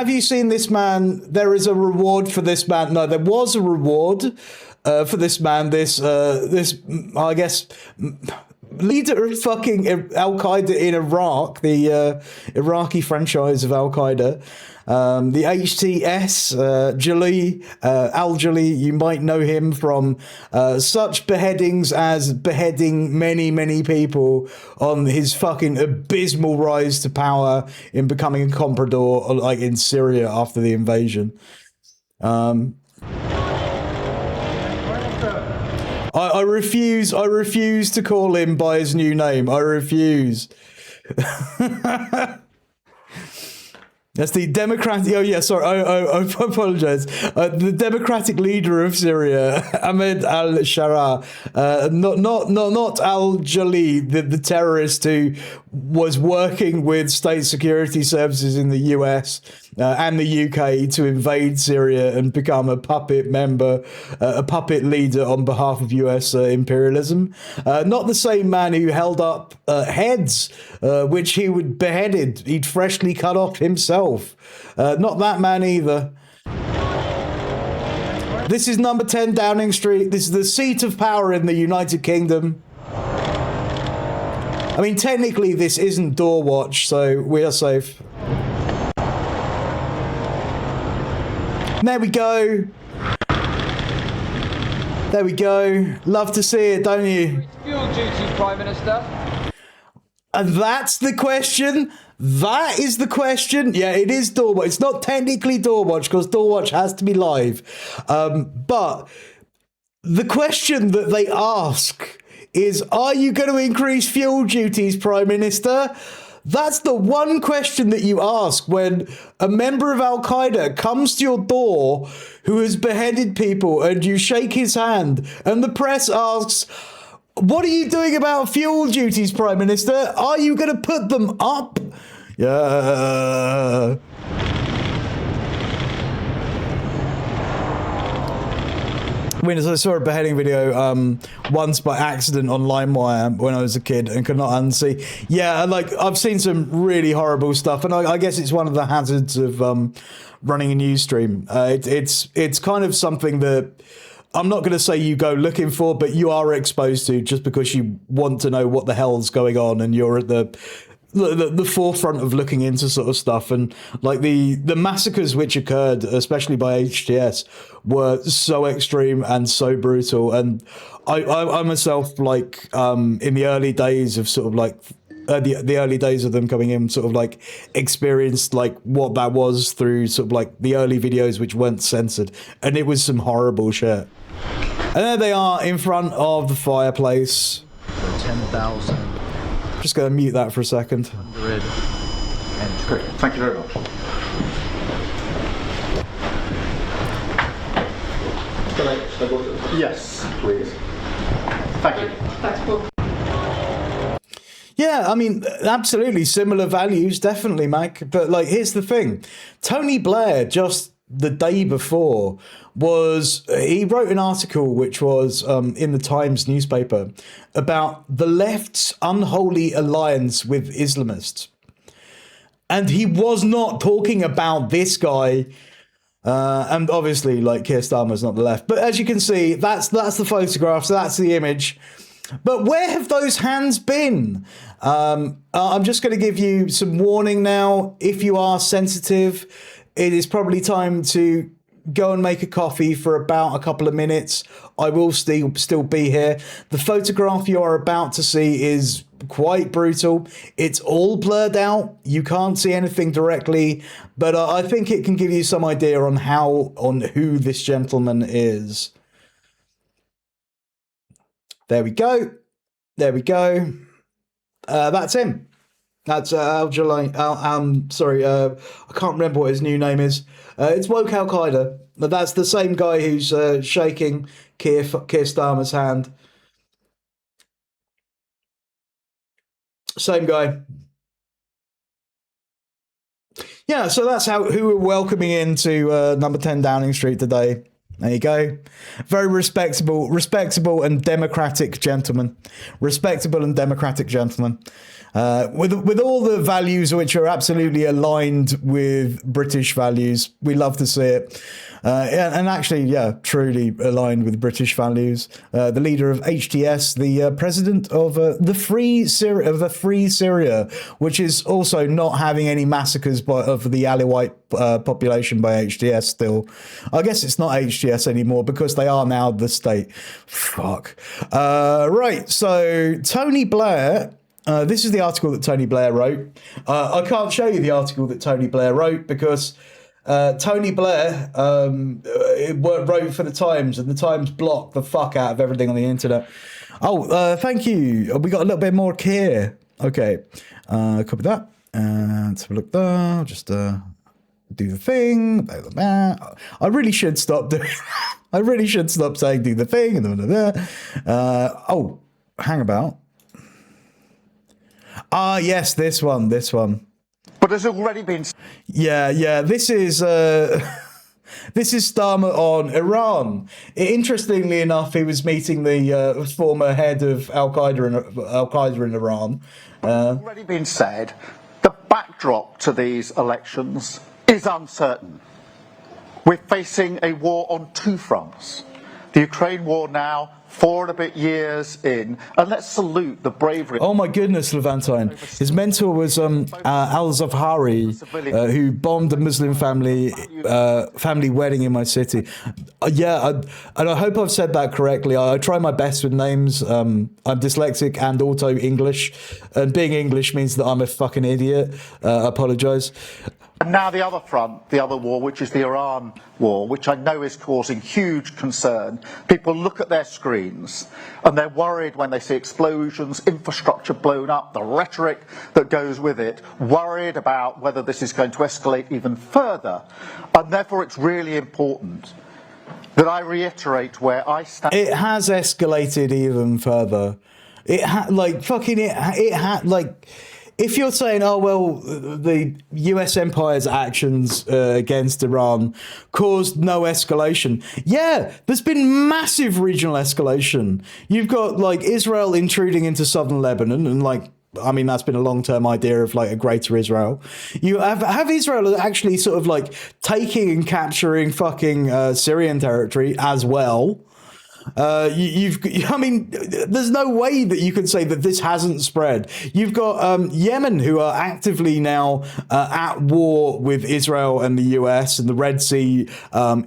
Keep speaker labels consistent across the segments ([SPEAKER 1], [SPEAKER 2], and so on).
[SPEAKER 1] Have you seen this man? There is a reward for this man. No, there was a reward for this man. This I guess, leader of fucking Al-Qaeda in Iraq, the Iraqi franchise of Al-Qaeda. The HTS, Al-Jolani, you might know him from such beheadings as beheading many, many people on his fucking abysmal rise to power in becoming a comprador, like in Syria after the invasion. I refuse to call him by his new name. I refuse. That's the Democratic. Oh yeah, sorry. I apologize. The Democratic leader of Syria, Ahmed al-Sharaa, not Al-Jolani, the terrorist who was working with state security services in the US and the UK to invade Syria and become a puppet member, a puppet leader on behalf of US imperialism. Not the same man who held up heads, which he would beheaded. He'd freshly cut off himself. Not that man either. This is number 10 Downing Street. This is the seat of power in the United Kingdom. I mean, technically this isn't door watch, so we are safe. There we go. There we go. Love to see it, don't you?
[SPEAKER 2] Fuel duty, Prime Minister.
[SPEAKER 1] And that's the question. That is the question. Yeah, it is door watch. It's not technically door watch because door watch has to be live. But the question that they ask is, are you going to increase fuel duties, Prime Minister? That's the one question that you ask when a member of Al-Qaeda comes to your door who has beheaded people and you shake his hand and the press asks, what are you doing about fuel duties, Prime Minister? Are you going to put them up? Yeah. I saw a beheading video once by accident on LimeWire when I was a kid and could not unsee. Yeah, like I've seen some really horrible stuff, and I guess it's one of the hazards of running a news stream. It's kind of something that I'm not going to say you go looking for, but you are exposed to just because you want to know what the hell's going on, and you're at the forefront of looking into sort of stuff. And like the massacres which occurred, especially by HTS, were so extreme and so brutal. And I myself, like in the early days of sort of like the early days of them coming in, sort of like experienced like what that was through sort of like the early videos which weren't censored, and it was some horrible shit. And there they are in front of the fireplace.
[SPEAKER 3] 10,000.
[SPEAKER 1] Just going to mute that for a second.
[SPEAKER 3] Great.
[SPEAKER 4] Thank you very much. Yes, please. Thank you.
[SPEAKER 5] Thanks, Paul.
[SPEAKER 1] Yeah, I mean, absolutely similar values, definitely, Mike. But like, here's the thing. Tony Blair, just the day before, he wrote an article which was in the Times newspaper about the left's unholy alliance with Islamists. And he was not talking about this guy. And obviously, like, Keir Starmer's not the left. But as you can see, that's the photograph, so that's the image. But where have those hands been? I'm just going to give you some warning now. If you are sensitive, it is probably time to go and make a coffee for about a couple of minutes. I will still be here. The photograph you are about to see is quite brutal. It's all blurred out. You can't see anything directly, but I think it can give you some idea on who this gentleman is. There we go. There we go. That's him. That's Al-Jolani. Sorry, I can't remember what his new name is. It's Woke Al-Qaeda. But that's the same guy who's shaking Keir Starmer's hand. Same guy. Yeah, so that's who we're welcoming into number 10 Downing Street today. There you go. Very respectable and democratic gentleman. Respectable and democratic gentleman. With all the values which are absolutely aligned with British values. We love to see it. And actually, yeah, truly aligned with British values. The leader of HTS, the president of the Free Syria, which is also not having any massacres of the Alawite population by HTS still. I guess it's not HTS anymore because they are now the state. Fuck. Right, so Tony Blair... this is the article that Tony Blair wrote. I can't show you the article that Tony Blair wrote because Tony Blair wrote for the Times, and the Times blocked the fuck out of everything on the internet. Oh, thank you. We got a little bit more here. Okay, copy that. Let's have a look there. I'll just do the thing. I really should stop doing. I really should stop saying do the thing and oh, hang about. Ah, yes, this one.
[SPEAKER 4] But there's already been...
[SPEAKER 1] Yeah, this is Starmer on Iran. Interestingly enough, he was meeting the former head of Al-Qaeda in Iran.
[SPEAKER 4] Already been said, the backdrop to these elections is uncertain. We're facing a war on two fronts. The Ukraine war now, 4 and a bit years in, and let's salute the bravery.
[SPEAKER 1] Oh my goodness, Levantine. His mentor was Al-Zawahiri, who bombed a Muslim family wedding in my city. And I hope I've said that correctly. I try my best with names. I'm dyslexic and also English, and being English means that I'm a fucking idiot. I apologise.
[SPEAKER 4] And now the other front, the other war, which is the Iran war, which I know is causing huge concern. People look at their screens and they're worried when they see explosions, infrastructure blown up, the rhetoric that goes with it, worried about whether this is going to escalate even further. And therefore it's really important that I reiterate where I stand.
[SPEAKER 1] It has escalated even further. If you're saying, oh, well, the US empire's actions against Iran caused no escalation. Yeah, there's been massive regional escalation. You've got, Israel intruding into southern Lebanon and, that's been a long-term idea of, a greater Israel. You have Israel actually sort of, taking and capturing fucking Syrian territory as well. There's no way that you can say that this hasn't spread. You've got Yemen, who are actively now at war with Israel and the US, and the Red Sea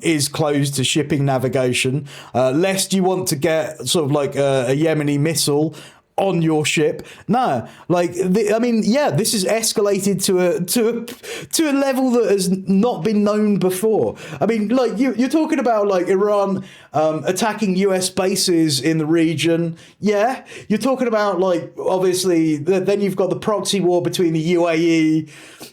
[SPEAKER 1] is closed to shipping navigation, lest you want to get sort of a Yemeni missile on your ship. No, this is escalated to a level that has not been known before. You're talking about Iran attacking US bases in the region. Yeah, you're talking about obviously then you've got the proxy war between the UAE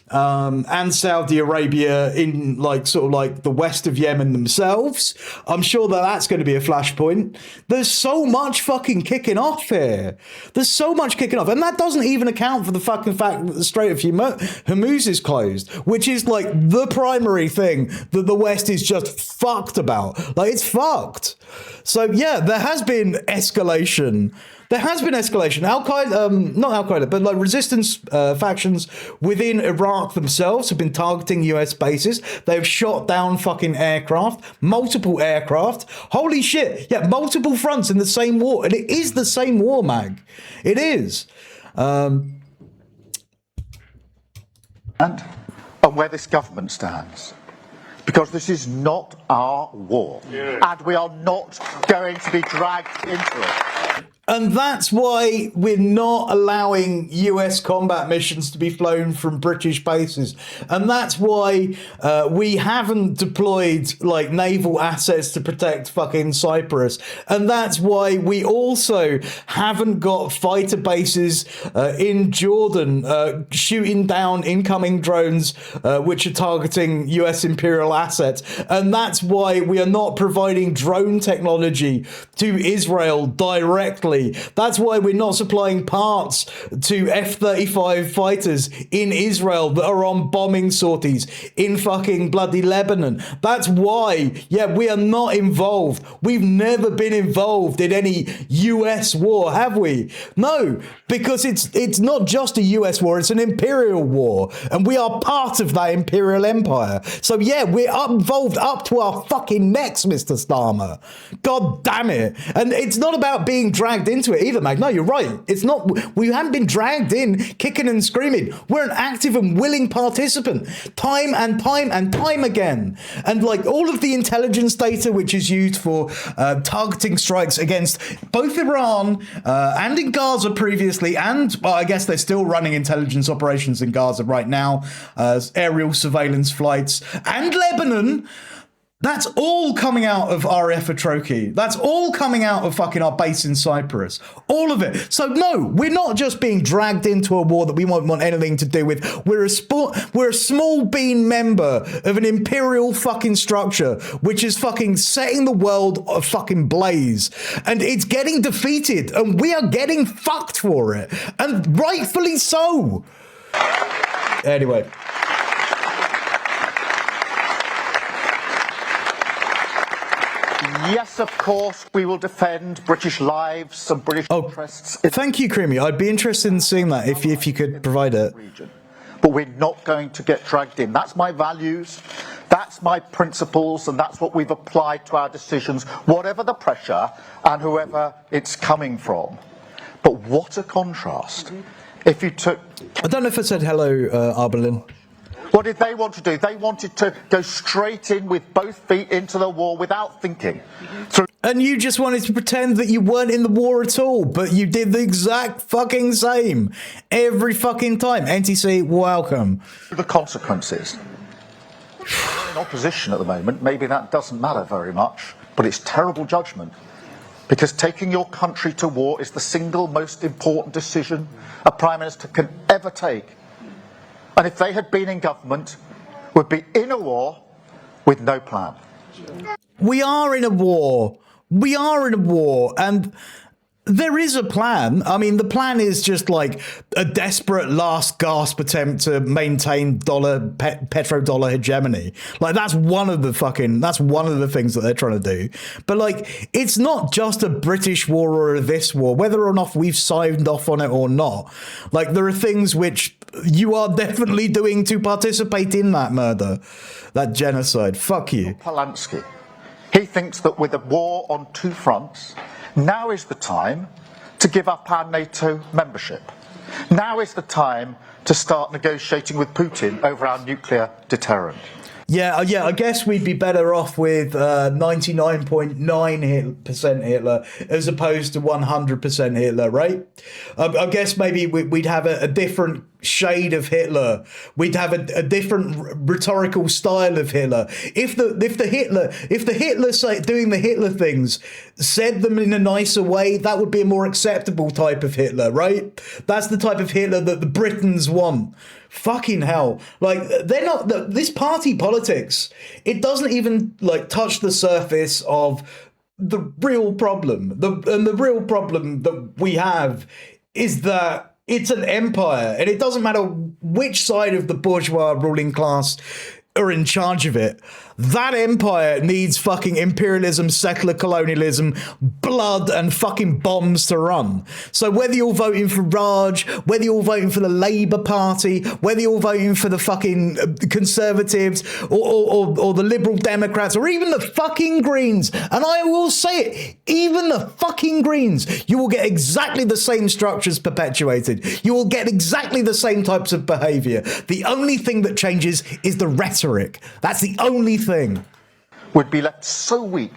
[SPEAKER 1] and Saudi Arabia in the west of Yemen themselves. I'm sure that's going to be a flashpoint. There's so much fucking kicking off here. There's so much kicking off. And that doesn't even account for the fucking fact that the Strait of Hormuz is closed, which is the primary thing that the West is just fucked about. It's fucked. So yeah, there has been escalation. Al-Qaeda, not Al-Qaeda, but resistance factions within Iraq themselves have been targeting US bases. They've shot down fucking multiple aircraft. Holy shit. Yeah, multiple fronts in the same war. And it is the same war, Mag. It is.
[SPEAKER 4] And where this government stands. Because this is not our war. Yeah. And we are not going to be dragged into it.
[SPEAKER 1] And that's why we're not allowing US combat missions to be flown from British bases. And that's why we haven't deployed naval assets to protect fucking Cyprus. And that's why we also haven't got fighter bases in Jordan shooting down incoming drones which are targeting US imperial assets. And that's why we are not providing drone technology to Israel directly Exactly. That's why we're not supplying parts to F-35 fighters in Israel that are on bombing sorties in fucking bloody Lebanon. That's why, yeah, we are not involved. We've never been involved in any US war, have we? No, because it's not just a US war, it's an imperial war. And we are part of that imperial empire. So yeah, we're involved up to our fucking necks, Mr. Starmer. God damn it. And it's not about being dragged into it either, Mag. No, you're right. It's not. We haven't been dragged in kicking and screaming. We're an active and willing participant time and time and time again. And like all of the intelligence data which is used for targeting strikes against both Iran and in Gaza previously, and well, I guess they're still running intelligence operations in Gaza right now, aerial surveillance flights, and Lebanon. That's all coming out of RAF Atroki. That's all coming out of fucking our base in Cyprus. All of it. So no, we're not just being dragged into a war that we won't want anything to do with. We're a small bean member of an imperial fucking structure which is fucking setting the world a fucking blaze. And it's getting defeated and we are getting fucked for it. And rightfully so. Anyway.
[SPEAKER 4] Yes, of course, we will defend British lives and British interests.
[SPEAKER 1] Thank you, Creamy. I'd be interested in seeing that if you could provide it.
[SPEAKER 4] But we're not going to get dragged in. That's my values, that's my principles, and that's what we've applied to our decisions, whatever the pressure and whoever it's coming from. But what a contrast. If you took...
[SPEAKER 1] I don't know if I said hello, Arbelin.
[SPEAKER 4] What did they want to do? They wanted to go straight in with both feet into the war without thinking.
[SPEAKER 1] And you just wanted to pretend that you weren't in the war at all, but you did the exact fucking same every fucking time. NTC, welcome.
[SPEAKER 4] The consequences. We're in opposition at the moment. Maybe that doesn't matter very much, but it's terrible judgment. Because taking your country to war is the single most important decision a Prime Minister can ever take. And if they had been in government, would be in a war with no plan.
[SPEAKER 1] We are in a war. We are in a war. And there is a plan. I mean, the plan is just like a desperate last gasp attempt to maintain petrodollar hegemony. Like that's one of the things that they're trying to do. But like, it's not just a British war or a this war, whether or not we've signed off on it or not. Like there are things which you are definitely doing to participate in that murder, that genocide. Fuck you.
[SPEAKER 4] Polanski. He thinks that with a war on two fronts, now is the time to give up our NATO membership. Now is the time to start negotiating with Putin over our nuclear deterrent.
[SPEAKER 1] Yeah, I guess we'd be better off with 99.9% Hitler as opposed to 100% Hitler, right? I guess maybe we'd have a different shade of Hitler. We'd have a different rhetorical style of Hitler. If the Hitler say, doing the Hitler things said them in a nicer way, that would be a more acceptable type of Hitler, right? That's the type of Hitler that the Britons want. Fucking hell. Like, they're not, this party politics, it doesn't even like touch the surface of the real problem. The real problem that we have is that it's an empire, and it doesn't matter which side of the bourgeois ruling class are in charge of it. That empire needs fucking imperialism, settler colonialism, blood, and fucking bombs to run. So whether you're voting for Raj, whether you're voting for the Labour Party, whether you're voting for the fucking Conservatives or the Liberal Democrats, or even the fucking Greens, and I will say it, even the fucking Greens, you will get exactly the same structures perpetuated. You will get exactly the same types of behaviour. The only thing that changes is the rhetoric. That's the only thing.
[SPEAKER 4] Would be left so weak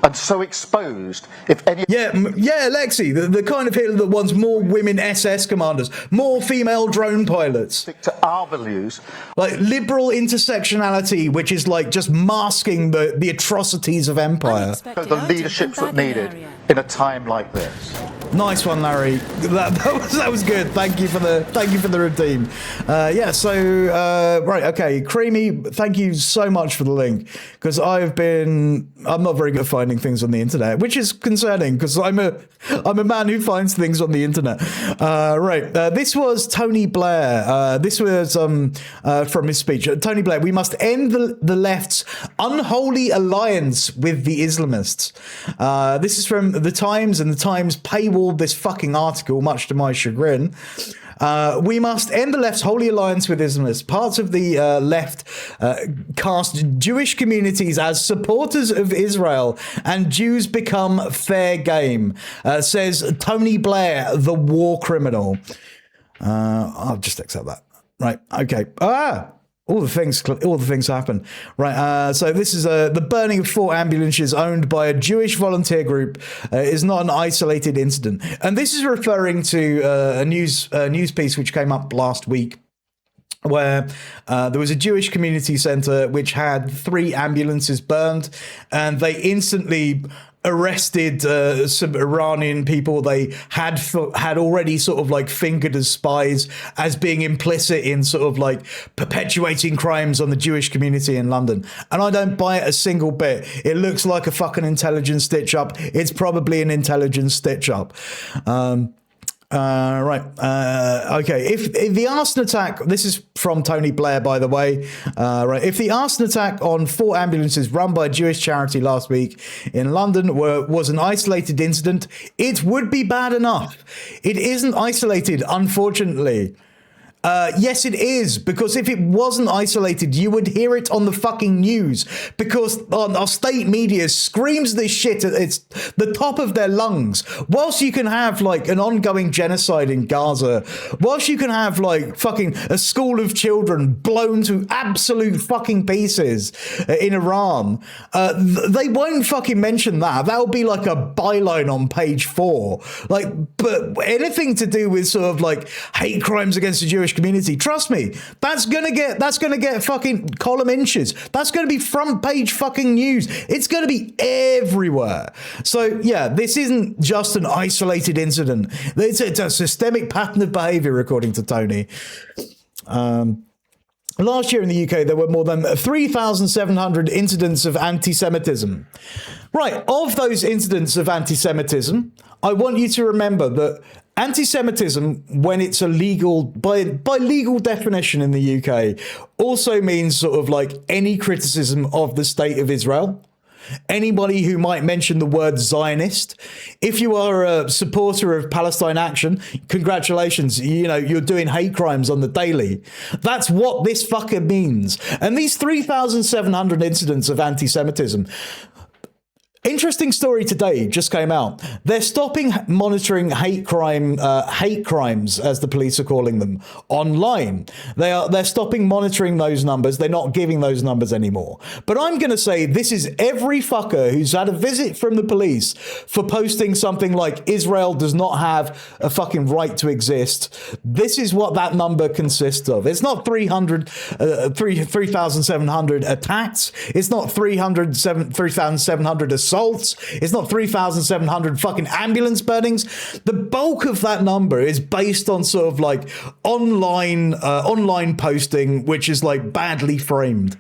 [SPEAKER 4] and so exposed if any...
[SPEAKER 1] Yeah, Lexi, the kind of Hitler that wants more women SS commanders, more female drone pilots.
[SPEAKER 4] Stick to our values.
[SPEAKER 1] Like liberal intersectionality, which is like just masking the atrocities of empire.
[SPEAKER 4] The leaderships that needed in a time like this.
[SPEAKER 1] Nice one, Larry. That was good. Thank you for the redeem. Right, okay, Creamy. Thank you so much for the link, because I'm not very good at finding things on the internet, which is concerning because I'm a man who finds things on the internet. This was Tony Blair. This was from his speech. Tony Blair. We must end the left's unholy alliance with the Islamists. This is from the Times, and the Times paywalled this fucking article, much to my chagrin. We must end the left's holy alliance with Islamists. Parts of the left cast Jewish communities as supporters of Israel, and Jews become fair game, says Tony Blair, the war criminal. I'll just accept that. Right. Okay. All the things happen. Right. So this is the burning of 4 ambulances owned by a Jewish volunteer group is not an isolated incident. And this is referring to a news piece which came up last week, where there was a Jewish community center which had 3 ambulances burned, and they instantly arrested some Iranian people they had already sort of like fingered as spies, as being implicit in sort of like perpetuating crimes on the Jewish community in London. And I don't buy it a single bit. It looks like a fucking intelligence stitch up. It's probably an intelligence stitch up. Okay. If the arson attack, this is from Tony Blair, by the way. If the arson attack on 4 ambulances run by a Jewish charity last week in London was an isolated incident, it would be bad enough. It isn't isolated, unfortunately. Yes, it is, because if it wasn't isolated, you would hear it on the fucking news, because our state media screams this shit at it's the top of their lungs. Whilst you can have like an ongoing genocide in Gaza, whilst you can have like fucking a school of children blown to absolute fucking pieces in Iran, they won't fucking mention that. That'll be like a byline on page 4. But anything to do with sort of like hate crimes against the Jewish community, trust me, that's gonna get fucking column inches. That's gonna be front page fucking news. It's gonna be everywhere. So yeah, this isn't just an isolated incident. It's a systemic pattern of behavior, according to Tony. Last year in the UK, there were more than 3,700 incidents of anti-Semitism. Right, of those incidents of anti-Semitism, I want you to remember that anti-Semitism, when it's illegal, by legal definition in the UK, also means sort of like any criticism of the state of Israel. Anybody who might mention the word Zionist. If you are a supporter of Palestine Action, congratulations, you know, you're doing hate crimes on the daily. That's what this fucker means. And these 3,700 incidents of anti-Semitism, interesting story today just came out. They're stopping monitoring hate crimes, as the police are calling them, online. They're stopping monitoring those numbers. They're not giving those numbers anymore. But I'm going to say this is every fucker who's had a visit from the police for posting something like Israel does not have a fucking right to exist. This is what that number consists of. It's not 3,700 attacks. It's not 3,700 assaults. It's not 3,700 fucking ambulance burnings. The bulk of that number is based on sort of like online posting, which is like badly framed.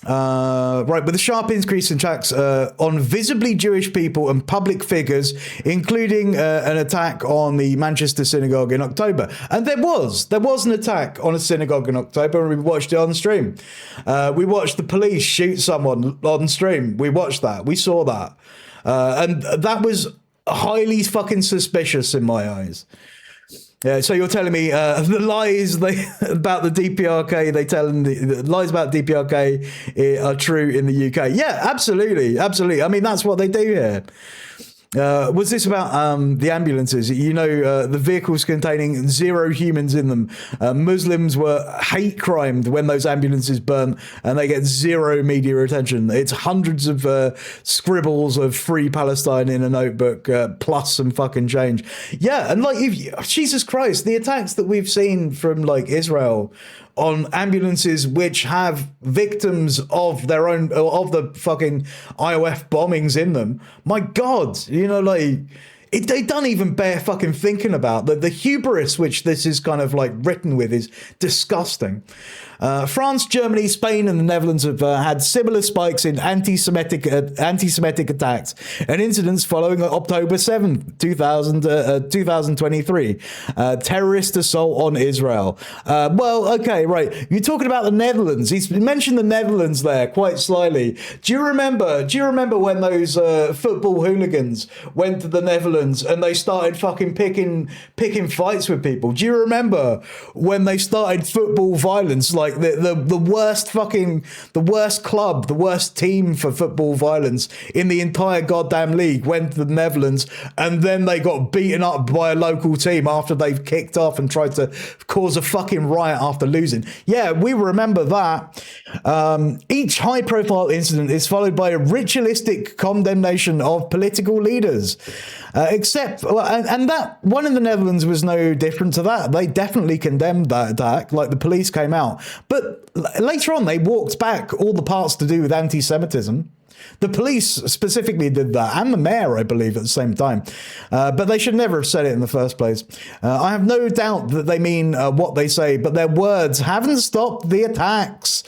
[SPEAKER 1] With a sharp increase in attacks on visibly Jewish people and public figures, including an attack on the Manchester synagogue in October. And there was an attack on a synagogue in October, and we watched it on stream. We watched the police shoot someone on stream. We watched that. We saw that. And that was highly fucking suspicious in my eyes. Yeah, so you're telling me the lies about the DPRK, the lies about DPRK are true in the UK? Yeah, absolutely. I mean, that's what they do here. Was this about the ambulances? You know, the vehicles containing 0 humans in them. Muslims were hate crimed when those ambulances burn, and they get 0 media attention. It's hundreds of scribbles of Free Palestine in a notebook, plus some fucking change. Yeah, and like, Jesus Christ, the attacks that we've seen from like Israel on ambulances which have victims of their own, of the fucking IOF bombings in them. My God, you know, like, It doesn't even bear fucking thinking about. The hubris which this is kind of like written with is disgusting. France, Germany, Spain, and the Netherlands have had similar spikes in anti-Semitic attacks and incidents following October 7th, 2023, terrorist assault on Israel. Well, okay, right. You're talking about the Netherlands. He's mentioned the Netherlands there quite slyly. Do you remember when those football hooligans went to the Netherlands and they started fucking picking fights with people? Do you remember when they started football violence? Like the worst club, the worst team for football violence in the entire goddamn league went to the Netherlands, and then they got beaten up by a local team after they've kicked off and tried to cause a fucking riot after losing. Yeah, we remember that. Each high-profile incident is followed by a ritualistic condemnation of political leaders. Except, and that one in the Netherlands was no different to that. They definitely condemned that attack, like the police came out. But later on, they walked back all the parts to do with anti-Semitism. The police specifically did that, and the mayor, I believe, at the same time. But they should never have said it in the first place. I have no doubt that they mean what they say, but their words haven't stopped the attacks.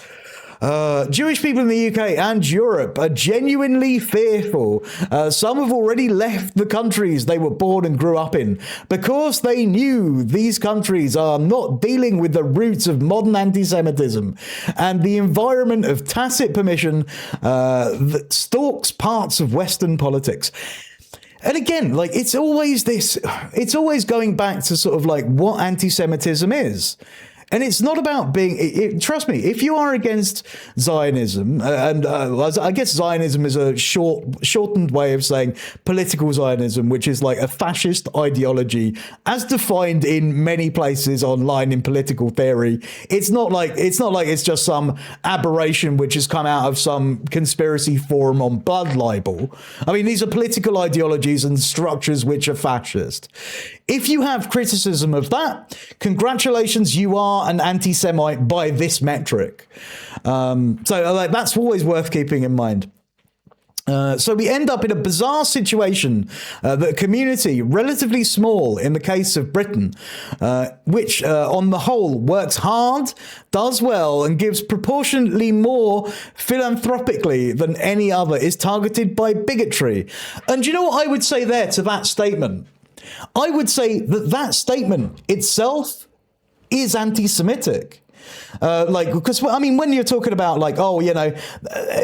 [SPEAKER 1] Jewish people in the UK and Europe are genuinely fearful. Some have already left the countries they were born and grew up in because they knew these countries are not dealing with the roots of modern anti-Semitism and the environment of tacit permission that stalks parts of Western politics. And again, like it's always going back to sort of like what anti-Semitism is. And it's not about being, trust me, if you are against Zionism, and I guess Zionism is a shortened way of saying political Zionism, which is like a fascist ideology as defined in many places online in political theory. It's not like it's just some aberration which has come out of some conspiracy forum on blood libel. I mean, these are political ideologies and structures which are fascist. If you have criticism of that, congratulations, you are an anti-Semite by this metric. So like, that's always worth keeping in mind. So we end up in a bizarre situation that a community relatively small in the case of Britain, which on the whole works hard, does well, and gives proportionately more philanthropically than any other, is targeted by bigotry. And do you know what I would say there to that statement? I would say that statement itself is anti-Semitic. Because I mean, when you're talking about like, oh, you know,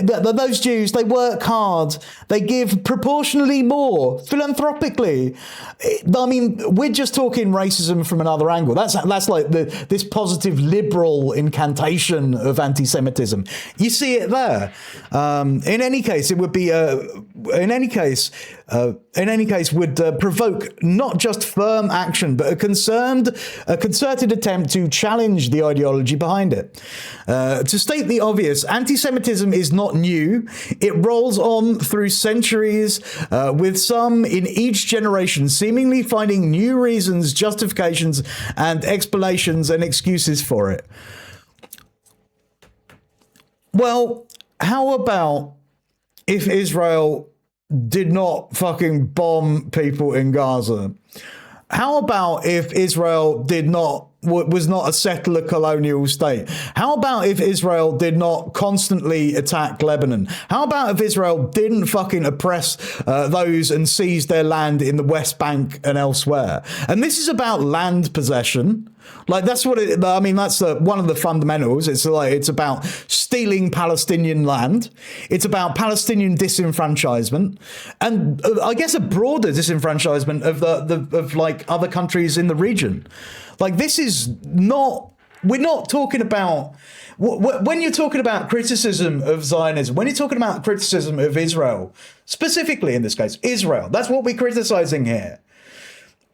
[SPEAKER 1] those Jews, they work hard, they give proportionally more philanthropically. I mean, we're just talking racism from another angle. That's like this positive liberal incantation of anti-Semitism. You see it there. In any case, it would be in any case would provoke not just firm action, but a concerted attempt to challenge the ideology behind it. To state the obvious, anti-Semitism is not new. It rolls on through centuries, with some in each generation seemingly finding new reasons, justifications, and explanations and excuses for it. Well, how about if Israel did not fucking bomb people in Gaza? How about if Israel was not a settler colonial state? How about if Israel did not constantly attack Lebanon? How about if Israel didn't fucking oppress those and seize their land in the West Bank and elsewhere? And this is about land possession. Like, that's what that's one of the fundamentals. It's about stealing Palestinian land. It's about Palestinian disenfranchisement, and I guess a broader disenfranchisement of like other countries in the region. Like, this is not, we're not talking about, when you're talking about criticism of Zionism, when you're talking about criticism of Israel, specifically in this case, Israel, that's what we're criticizing here.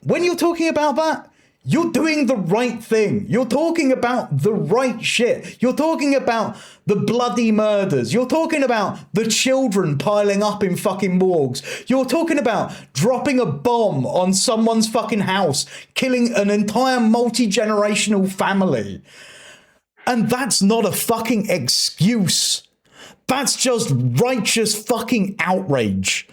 [SPEAKER 1] When you're talking about that, you're doing the right thing. You're talking about the right shit. You're talking about the bloody murders. You're talking about the children piling up in fucking morgues. You're talking about dropping a bomb on someone's fucking house, killing an entire multi-generational family. And that's not a fucking excuse. That's just righteous fucking outrage.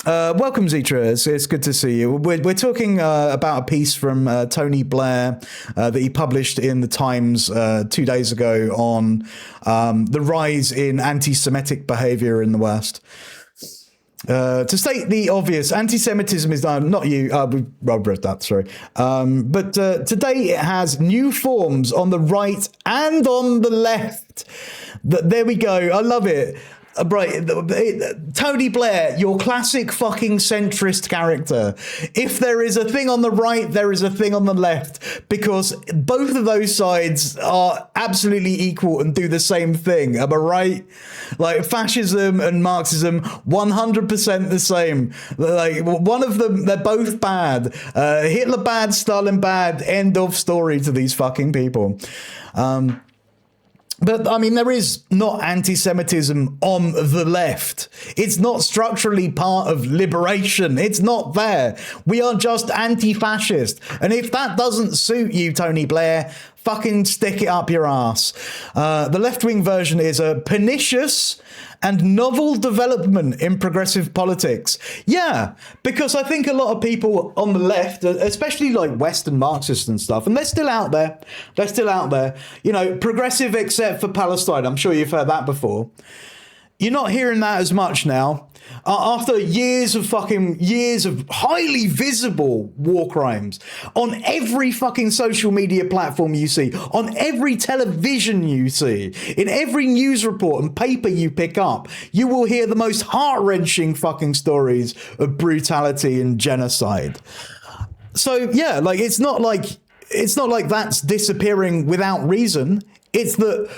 [SPEAKER 1] Welcome, Zitra. It's good to see you. We're talking about a piece from Tony Blair that he published in the Times 2 days ago on the rise in anti-Semitic behavior in the West. To state the obvious, anti-Semitism is not you. I've read that, sorry. But today it has new forms on the right and on the left. There we go. I love it. Right, Tony Blair, your classic fucking centrist character. If there is a thing on the right, there is a thing on the left, because both of those sides are absolutely equal and do the same thing. Am I right? Like fascism and Marxism, 100% the same. Like one of them, they're both bad. Hitler bad, Stalin bad. End of story to these fucking people. But, I mean, there is not anti-Semitism on the left. It's not structurally part of liberation. It's not there. We are just anti-fascist. And if that doesn't suit you, Tony Blair, fucking stick it up your ass. The left-wing version is a pernicious and novel development in progressive politics. Yeah, because I think a lot of people on the left, especially like Western Marxists and stuff, and they're still out there. They're still out there. You know, progressive except for Palestine. I'm sure you've heard that before. You're not hearing that as much now. After years of highly visible war crimes on every fucking social media platform you see, on every television you see, in every news report and paper you pick up, you will hear the most heart-wrenching fucking stories of brutality and genocide. So yeah, like it's not like that's disappearing without reason. It's that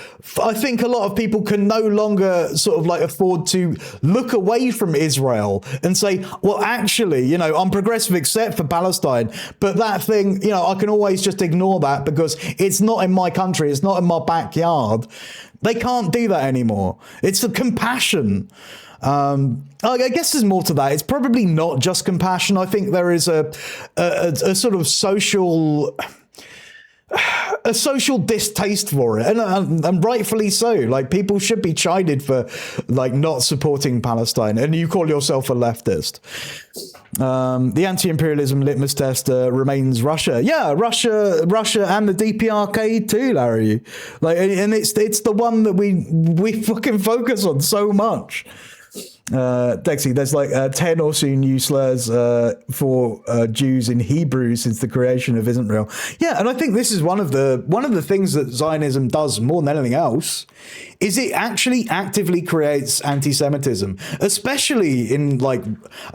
[SPEAKER 1] I think a lot of people can no longer sort of like afford to look away from Israel and say, well, actually, you know, I'm progressive except for Palestine, but that thing, you know, I can always just ignore that because it's not in my country. It's not in my backyard. They can't do that anymore. It's the compassion. I guess there's more to that. It's probably not just compassion. I think there is a sort of social distaste for it, and rightfully so. Like, people should be chided for like not supporting Palestine, and you call yourself a leftist. The anti-imperialism litmus test remains Russia. Yeah, Russia, and the DPRK too, Larry. Like, and it's the one that we fucking focus on so much. Dexy, there's like 10 or so new slurs for Jews in Hebrew since the creation of Israel. Yeah, and I think this is one of the things that Zionism does more than anything else, is it actually actively creates anti-Semitism, especially in like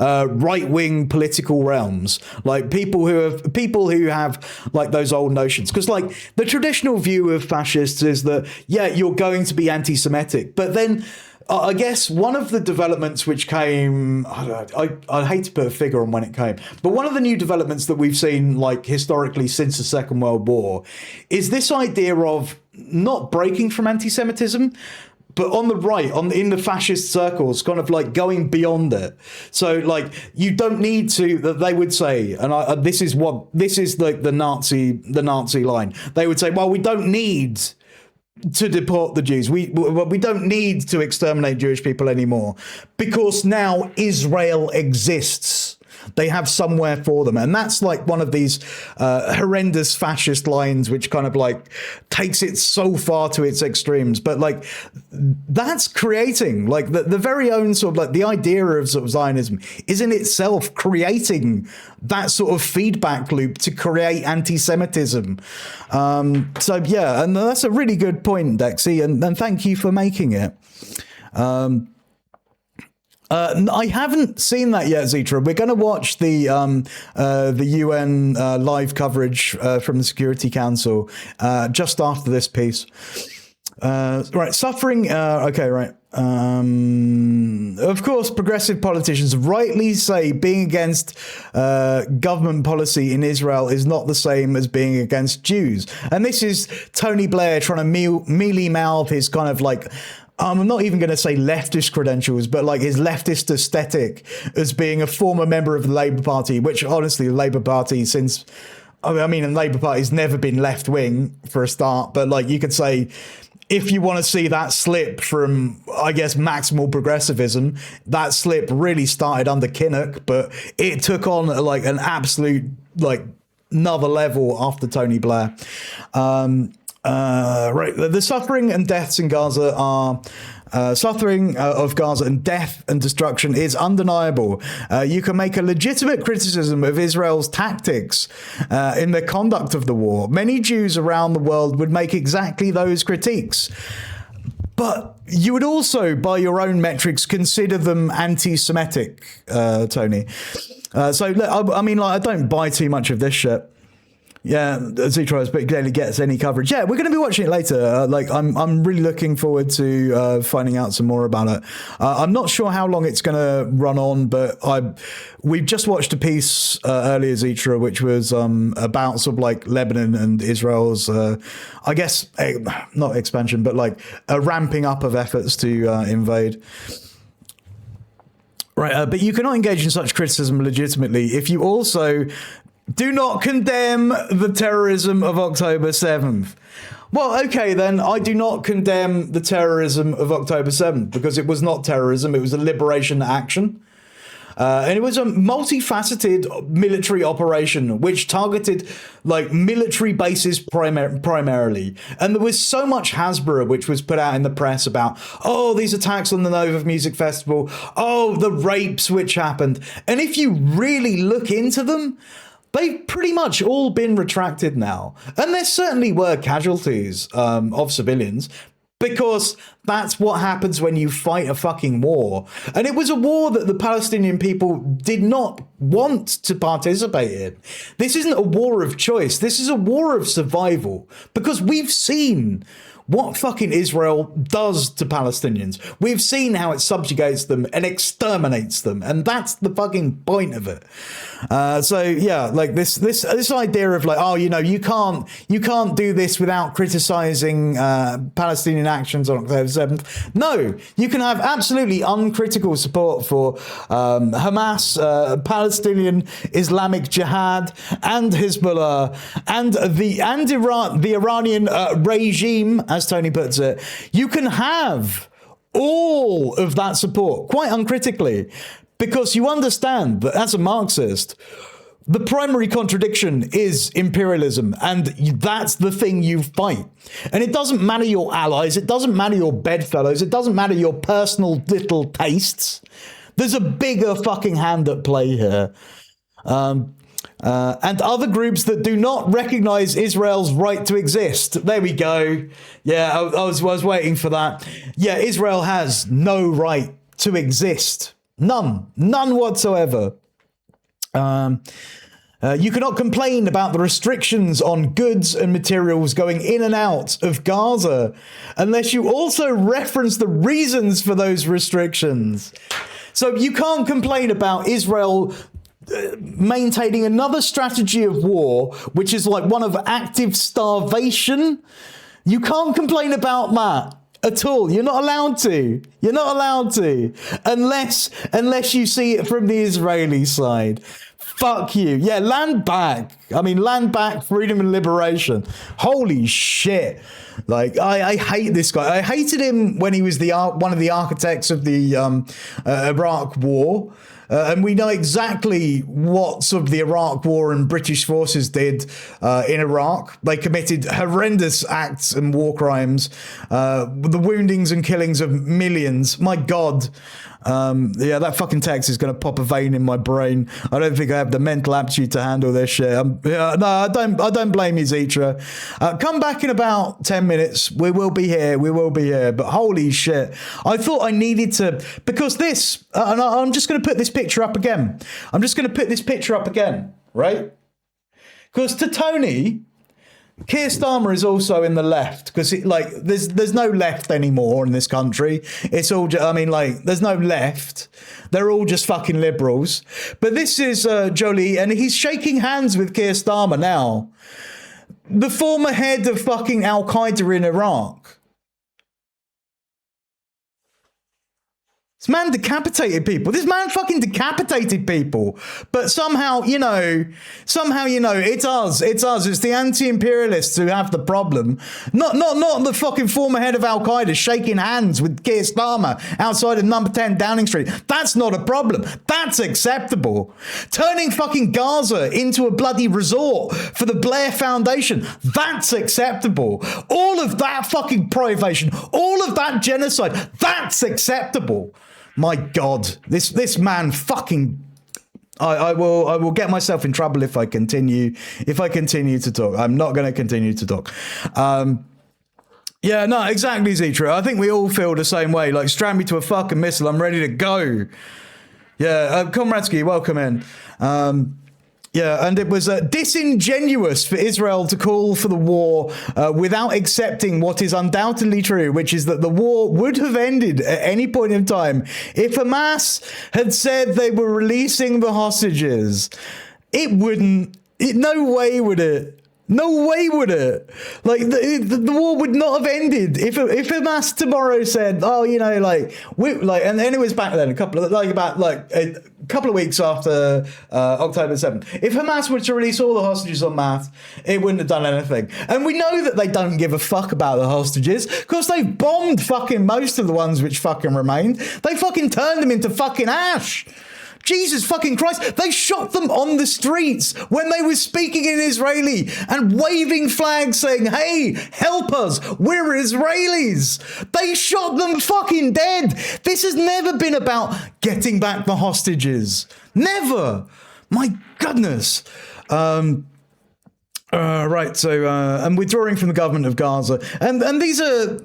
[SPEAKER 1] right-wing political realms, like people who have like those old notions. Because like the traditional view of fascists is that, yeah, you're going to be anti-Semitic, but then I guess one of the developments which came, I hate to put a figure on when it came, but one of the new developments that we've seen like historically since the Second World War is this idea of not breaking from anti-Semitism, but on the right, in the fascist circles, kind of like going beyond it. So like you don't need to, they would say, and this is like the Nazi line. They would say, well, we don't need to deport the Jews. We don't need to exterminate Jewish people anymore because now Israel exists. They have somewhere for them. And that's like one of these horrendous fascist lines, which kind of like takes it so far to its extremes. But like that's creating like the very own sort of like the idea of sort of Zionism is in itself creating that sort of feedback loop to create anti-Semitism. So yeah, and that's a really good point, Dexy, and thank you for making it. I haven't seen that yet, Zitra. We're going to watch the UN live coverage from the Security Council just after this piece. Right, suffering. Okay, right. Of course, progressive politicians rightly say being against government policy in Israel is not the same as being against Jews. And this is Tony Blair trying to mealy-mouth his kind of like, I'm not even going to say leftist credentials, but like his leftist aesthetic as being a former member of the Labour Party, which honestly, the Labour Party the Labour Party's never been left wing for a start, but like you could say if you want to see that slip from, I guess, maximal progressivism, that slip really started under Kinnock, but it took on like an absolute like another level after Tony Blair. Right, the suffering and deaths in Gaza are. Suffering of Gaza and death and destruction is undeniable. You can make a legitimate criticism of Israel's tactics in the conduct of the war. Many Jews around the world would make exactly those critiques. But you would also, by your own metrics, consider them anti-Semitic, Tony. So, I mean, like, I don't buy too much of this shit. Yeah, Zutros, but barely gets any coverage. Yeah, we're going to be watching it later. Like, I'm really looking forward to finding out some more about it. I'm not sure how long it's going to run on, but we've just watched a piece earlier, Zitra, which was about sort of like Lebanon and Israel's, I guess, not expansion, but like a ramping up of efforts to invade. Right, but you cannot engage in such criticism legitimately if you also do not condemn the terrorism of October 7th. Well, okay, then I do not condemn the terrorism of October 7th because it was not terrorism. It was a liberation action. And it was a multifaceted military operation which targeted like military bases primarily. And there was so much Hasbro which was put out in the press about, oh, these attacks on the Nova Music Festival, oh, the rapes which happened. And if you really look into them, they've pretty much all been retracted now. And there certainly were casualties of civilians, because that's what happens when you fight a fucking war. And it was a war that the Palestinian people did not want to participate in. This isn't a war of choice. This is a war of survival, because we've seen what fucking Israel does to Palestinians. We've seen how it subjugates them and exterminates them, and that's the fucking point of it. So yeah, like this idea of like, oh, you know, you can't do this without criticizing Palestinian actions on October 7th. No, you can have absolutely uncritical support for Hamas, Palestinian Islamic Jihad, and Hezbollah, and the Iranian regime, as Tony puts it. You can have all of that support quite uncritically, because you understand that as a Marxist, the primary contradiction is imperialism, and that's the thing you fight. And it doesn't matter your allies, it doesn't matter your bedfellows, it doesn't matter your personal little tastes. There's a bigger fucking hand at play here. And other groups that do not recognize Israel's right to exist. There we go. Yeah, I was waiting for that. Yeah, Israel has no right to exist. None whatsoever. You cannot complain about the restrictions on goods and materials going in and out of Gaza unless you also reference the reasons for those restrictions. So you can't complain about Israel maintaining another strategy of war, which is like one of active starvation. You can't complain about that at all. You're not allowed to. You're not allowed to. Unless you see it from the Israeli side. Fuck you. Yeah, land back. I mean, land back, freedom and liberation. Holy shit. Like, I hate this guy. I hated him when he was one of the architects of the Iraq War. And we know exactly what sort of the Iraq War and British forces did in Iraq. They committed horrendous acts and war crimes, the woundings and killings of millions. My God. Yeah, that fucking text is going to pop a vein in my brain. I don't think I have the mental aptitude to handle this shit. No, I don't blame you, Zitra. Come back in about 10 minutes. We will be here. But holy shit. I thought I needed to, because this, and I'm just going to put this picture up again. Right? Because to Tony, Keir Starmer is also in the left, because there's no left anymore in this country. It's all there's no left. They're all just fucking liberals. But this is Jolie, and he's shaking hands with Keir Starmer now, the former head of fucking Al-Qaeda in Iraq. This man decapitated people. This man fucking decapitated people. But somehow, it's us. It's the anti-imperialists who have the problem. Not the fucking former head of Al-Qaeda shaking hands with Keir Starmer outside of number 10 Downing Street. That's not a problem. That's acceptable. Turning fucking Gaza into a bloody resort for the Blair Foundation. That's acceptable. All of that fucking privation, all of that genocide, that's acceptable. My God, this man fucking. I will get myself in trouble if I continue to talk. I'm not going to continue to talk. Yeah, no, exactly, Zitra. I think we all feel the same way. Like, strap me to a fucking missile. I'm ready to go. Yeah, Komradsky, welcome in. Yeah, and it was disingenuous for Israel to call for the war without accepting what is undoubtedly true, which is that the war would have ended at any point in time if Hamas had said they were releasing the hostages. It wouldn't. No way would it. No way would it. Like, the war would not have ended if Hamas tomorrow said, oh, and it was back then, a couple of weeks after October 7th. If Hamas were to release all the hostages en masse, it wouldn't have done anything. And we know that they don't give a fuck about the hostages because they've bombed fucking most of the ones which fucking remained. They fucking turned them into fucking ash. Jesus fucking Christ, they shot them on the streets when they were speaking in Israeli and waving flags saying, hey, help us, we're Israelis. They shot them fucking dead. This has never been about getting back the hostages. Never. My goodness. Right, so and withdrawing from the government of Gaza, and these are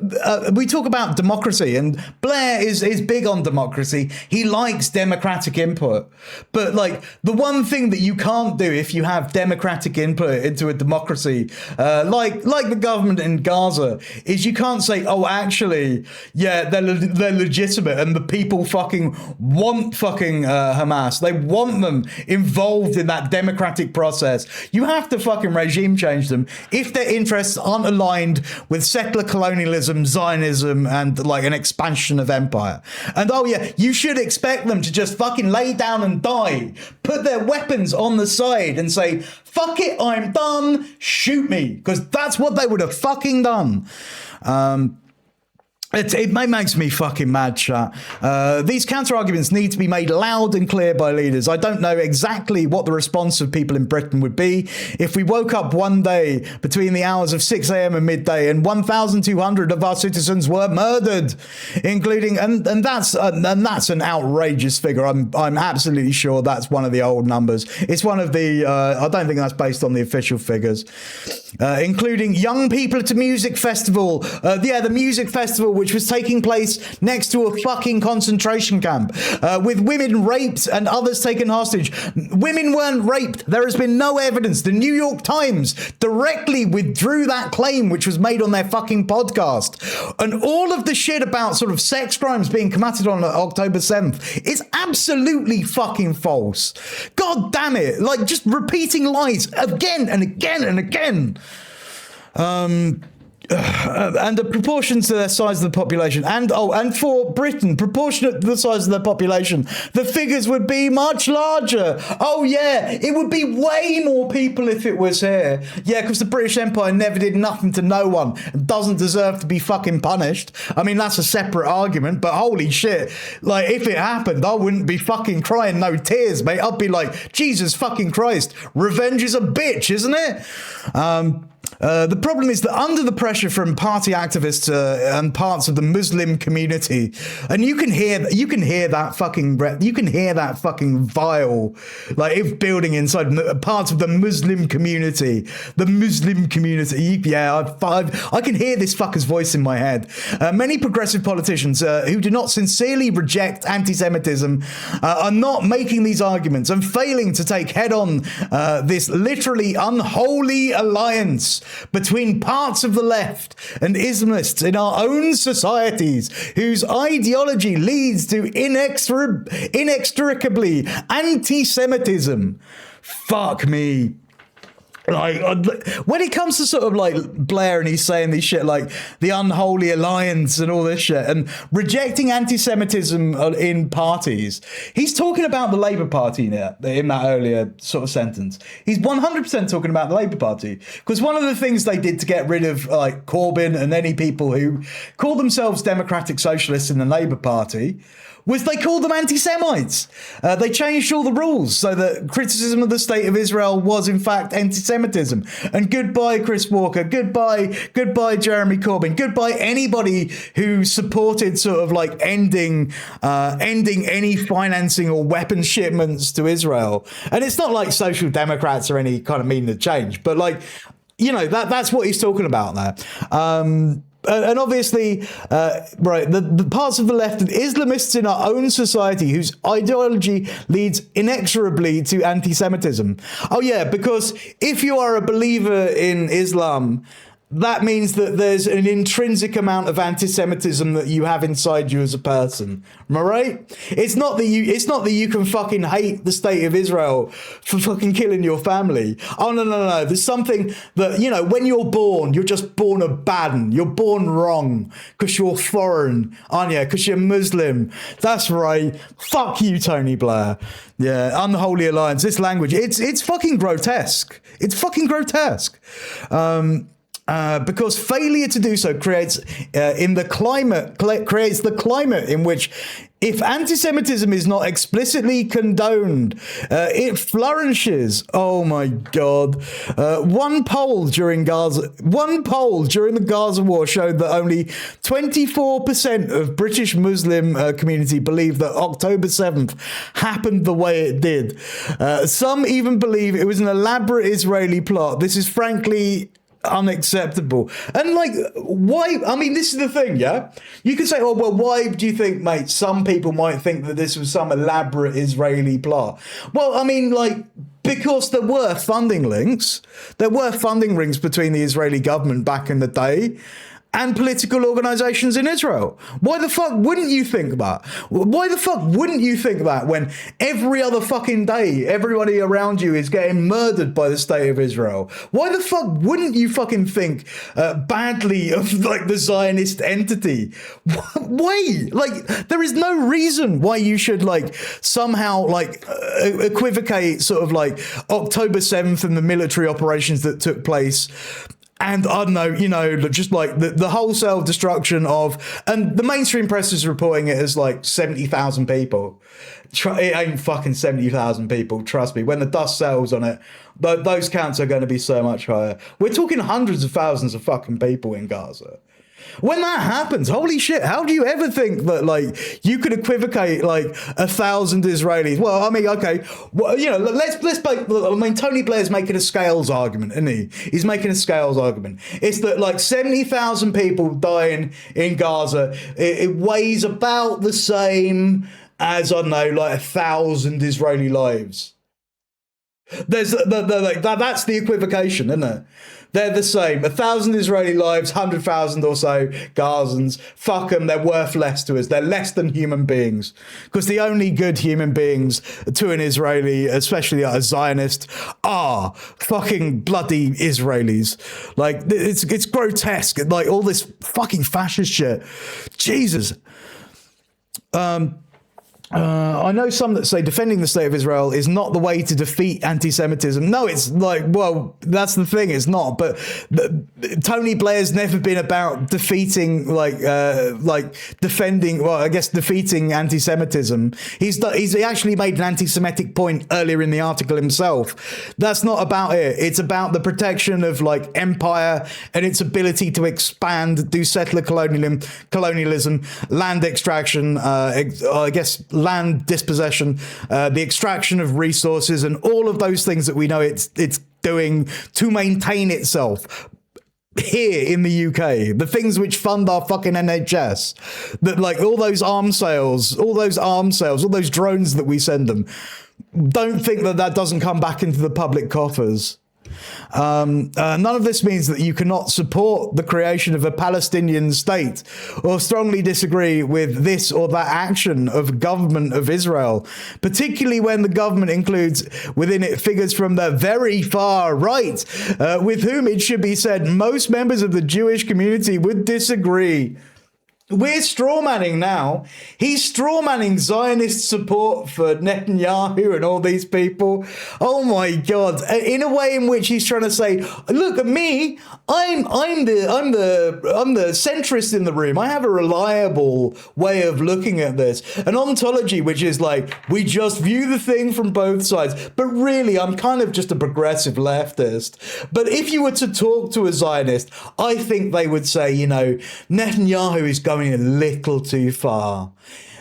[SPEAKER 1] we talk about democracy, and Blair is big on democracy. He likes democratic input, but like the one thing that you can't do if you have democratic input into a democracy, like the government in Gaza, is you can't say, oh, actually, yeah, they're legitimate, and the people fucking want fucking Hamas. They want them involved in that democratic process. You have to fucking regime change them if their interests aren't aligned with settler colonialism, Zionism, and like an expansion of empire. And oh yeah, you should expect them to just fucking lay down and die, put their weapons on the side and say, fuck it, I'm done, shoot me, because that's what they would have fucking done. It makes me fucking mad, chat. These counter-arguments need to be made loud and clear by leaders. I don't know exactly what the response of people in Britain would be if we woke up one day between the hours of 6 a.m. and midday and 1,200 of our citizens were murdered, including and that's an outrageous figure. I'm absolutely sure that's one of the old numbers. It's one of the I don't think that's based on the official figures, including young people at a music festival. The music festival, which was taking place next to a fucking concentration camp, with women raped and others taken hostage. Women weren't raped. There has been no evidence. The New York Times directly withdrew that claim, which was made on their fucking podcast. And all of the shit about sort of sex crimes being committed on October 7th is absolutely fucking false. God damn it. Like, just repeating lies again and again and again. And the proportion to their size of the population, and for Britain, proportionate to the size of their population, the figures would be much larger. Oh yeah, it would be way more people if it was here. Yeah, because the British Empire never did nothing to no one and doesn't deserve to be fucking punished. I mean, that's a separate argument, but holy shit, like, if it happened, I wouldn't be fucking crying no tears, mate. I'd be like, Jesus fucking Christ, revenge is a bitch, isn't it? The problem is that under the pressure from party activists and parts of the Muslim community, and you can hear that fucking vile, like, if building inside parts of the Muslim community, yeah, I can hear this fucker's voice in my head. Many progressive politicians who do not sincerely reject anti-Semitism are not making these arguments and failing to take head on this literally unholy alliance between parts of the left and Islamists in our own societies, whose ideology leads to inextricably anti-Semitism. Fuck me. Like, when it comes to sort of like Blair and he's saying these shit like the Unholy Alliance and all this shit and rejecting anti-Semitism in parties, he's talking about the Labour Party now in that earlier sort of sentence. He's 100% talking about the Labour Party, because one of the things they did to get rid of like Corbyn and any people who call themselves democratic socialists in the Labour Party was they called them anti-Semites. They changed all the rules so that criticism of the state of Israel was in fact anti-Semitism. And goodbye Chris Walker, goodbye Jeremy Corbyn, goodbye anybody who supported sort of like ending any financing or weapons shipments to Israel. And it's not like Social Democrats are any kind of meaning of change, but like, you know, that's what he's talking about there. And obviously, right, the parts of the left and Islamists in our own society whose ideology leads inexorably to anti-Semitism. Oh yeah, because if you are a believer in Islam, that means that there's an intrinsic amount of anti-Semitism that you have inside you as a person. Am I right? It's not that you can fucking hate the state of Israel for fucking killing your family. Oh no. There's something that, you know, when you're born, you're just born a bad un. You're born wrong because you're foreign, aren't you? Because you're Muslim. That's right. Fuck you, Tony Blair. Yeah, Unholy Alliance. This language, it's fucking grotesque. It's fucking grotesque. Because failure to do so creates the climate in which, if anti-Semitism is not explicitly condoned, it flourishes. Oh my God! One poll during the Gaza war showed that only 24% of British Muslim community believe that October 7th happened the way it did. Some even believe it was an elaborate Israeli plot. This is frankly unacceptable. And like, why? I mean, this is the thing, yeah? You could say, oh, well, why do you think, mate, some people might think that this was some elaborate Israeli plot? Well, I mean, like, because there were funding links. There were funding rings between the Israeli government back in the day and political organizations in Israel. Why the fuck wouldn't you think that? Why the fuck wouldn't you think that when every other fucking day, everybody around you is getting murdered by the state of Israel? Why the fuck wouldn't you fucking think badly of like the Zionist entity? Why? Like, there is no reason why you should like somehow like equivocate sort of like October 7th and the military operations that took place. And I don't know, you know, just like the wholesale destruction of, and the mainstream press is reporting it as like 70,000 people. It ain't fucking 70,000 people, trust me. When the dust settles on it, those counts are going to be so much higher. We're talking hundreds of thousands of fucking people in Gaza. When that happens, holy shit, how do you ever think that, like, you could equivocate, like, 1,000 Israelis? Well, I mean, okay, well, you know, let's I mean, Tony Blair's making a scales argument, isn't he? He's making a scales argument. It's that, like, 70,000 people dying in Gaza, it weighs about the same as, I don't know, like, 1,000 Israeli lives. That's the equivocation, isn't it? They're the same. 1,000 Israeli lives, 100,000 or so Gazans. Fuck them. They're worth less to us. They're less than human beings. Because the only good human beings to an Israeli, especially a Zionist, are fucking bloody Israelis. Like, it's grotesque. Like, all this fucking fascist shit. Jesus. I know some that say defending the state of Israel is not the way to defeat anti-Semitism. No, it's like, well, that's the thing, it's not. But Tony Blair's never been about defeating, defending, well, I guess defeating anti-Semitism. He actually made an anti-Semitic point earlier in the article himself. That's not about it. It's about the protection of like empire and its ability to expand, do settler colonialism, land extraction, I guess land dispossession, the extraction of resources, and all of those things that we know it's doing to maintain itself here in the UK, the things which fund our fucking NHS, that like all those arms sales, all those drones that we send them. Don't think that doesn't come back into the public coffers. None of this means that you cannot support the creation of a Palestinian state or strongly disagree with this or that action of government of Israel, particularly when the government includes within it figures from the very far right, with whom it should be said most members of the Jewish community would disagree. We're strawmanning now. He's strawmanning Zionist support for Netanyahu and all these people. Oh my God! In a way in which he's trying to say, "Look at me. I'm the centrist in the room. I have a reliable way of looking at this. An ontology which is like we just view the thing from both sides. But really, I'm kind of just a progressive leftist. But if you were to talk to a Zionist, I think they would say, you know, Netanyahu is going a little too far.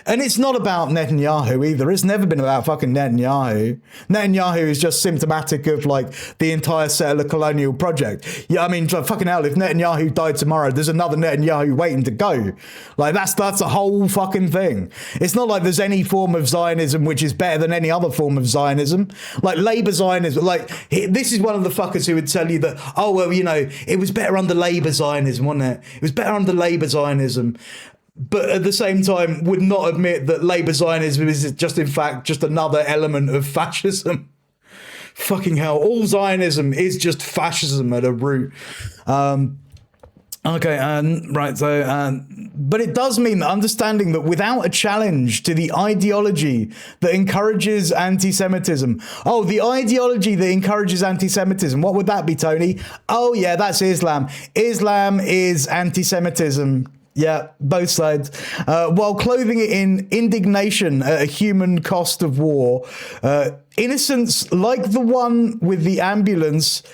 [SPEAKER 1] And it's not about Netanyahu either. It's never been about fucking Netanyahu. Netanyahu is just symptomatic of like the entire settler colonial project. Yeah, I mean, fucking hell, if Netanyahu died tomorrow, there's another Netanyahu waiting to go. Like that's the whole fucking thing. It's not like there's any form of Zionism which is better than any other form of Zionism. Like Labour Zionism, like this is one of the fuckers who would tell you that, oh, well, you know, it was better under Labour Zionism, wasn't it? It was better under Labour Zionism. But at the same time would not admit that Labour Zionism is just in fact just another element of fascism. Fucking hell, all Zionism is just fascism at a root. Okay, right, so, but it does mean that understanding that without a challenge to the ideology that encourages anti-Semitism. Oh, the ideology that encourages anti-Semitism. What would that be, Tony? Oh, yeah, that's Islam. Islam is anti-Semitism. Yeah, both sides. While clothing it in indignation at a human cost of war, innocents like the one with the ambulance,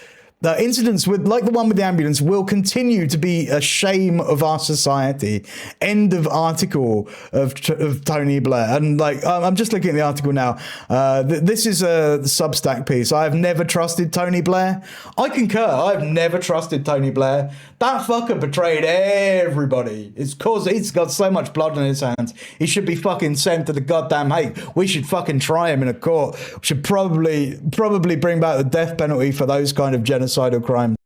[SPEAKER 1] incidents like the one with the ambulance will continue to be a shame of our society. End of article of Tony Blair. And like, I'm just looking at the article now. This is a Substack piece. I have never trusted Tony Blair. I concur. I've never trusted Tony Blair. That fucker betrayed everybody. It's cause he's got so much blood on his hands. He should be fucking sent to the goddamn Hague. We should fucking try him in a court. We should probably bring back the death penalty for those kind of genocidal crimes.